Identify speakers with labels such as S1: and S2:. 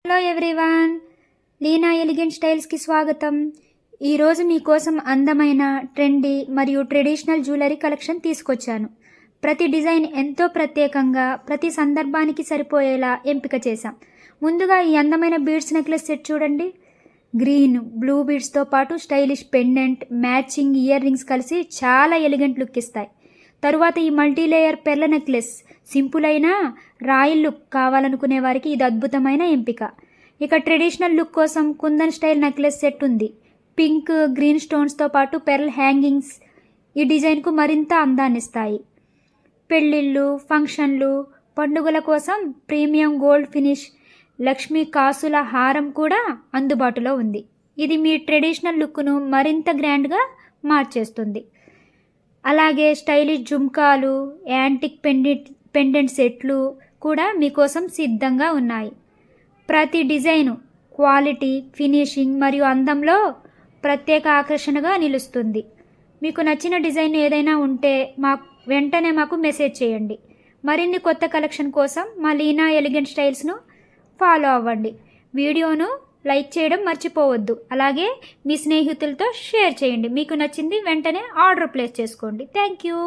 S1: Hello everyone, Leena elegant స్టైల్స్కి స్వాగతం. ఈరోజు మీకోసం అందమైన ట్రెండీ మరియు ట్రెడిషనల్ జ్యువెలరీ కలెక్షన్ తీసుకొచ్చాను. ప్రతి డిజైన్ ఎంతో ప్రత్యేకంగా, ప్రతి సందర్భానికి సరిపోయేలా ఎంపిక చేశాం. ముందుగా ఈ అందమైన బీడ్స్ నెక్లెస్ సెట్ చూడండి. గ్రీన్, బ్లూ బీడ్స్తో పాటు stylish pendant, matching ear rings కలిసి చాలా ఎలిగెంట్ లుక్ ఇస్తాయి. తరువాత ఈ మల్టీ లేయర్ పెర్ల నెక్లెస్, సింపుల్ అయినా రాయల్ లుక్ కావాలనుకునే వారికి ఇది అద్భుతమైన ఎంపిక. ఇక ట్రెడిషనల్ లుక్ కోసం కుందన్ స్టైల్ నెక్లెస్ సెట్ ఉంది. పింక్, గ్రీన్ స్టోన్స్తో పాటు పెర్ల్ హ్యాంగింగ్స్ ఈ డిజైన్కు మరింత అందాన్నిస్తాయి. పెళ్ళిళ్ళు, ఫంక్షన్లు, పండుగల కోసం ప్రీమియం గోల్డ్ ఫినిష్ లక్ష్మీ కాసుల హారం కూడా అందుబాటులో ఉంది. ఇది మీ ట్రెడిషనల్ లుక్ను మరింత గ్రాండ్గా మార్చేస్తుంది. అలాగే స్టైలిష్ జుమ్కాలు, యాంటిక్ పెండెంట్ సెట్లు కూడా మీకోసం సిద్ధంగా ఉన్నాయి. ప్రతి డిజైను క్వాలిటీ, ఫినిషింగ్ మరియు అందంలో ప్రత్యేక ఆకర్షణగా నిలుస్తుంది. మీకు నచ్చిన డిజైన్ ఏదైనా ఉంటే వెంటనే మాకు మెసేజ్ చేయండి. మరిన్ని కొత్త కలెక్షన్ కోసం మా లీనా ఎలిగెంట్ స్టైల్స్ను ఫాలో అవ్వండి. వీడియోను లైక్ చేయడం మర్చిపోవద్దు. అలాగే మీ స్నేహితులతో షేర్ చేయండి. మీకు నచ్చింది వెంటనే ఆర్డర్ ప్లేస్ చేసుకోండి. Thank you.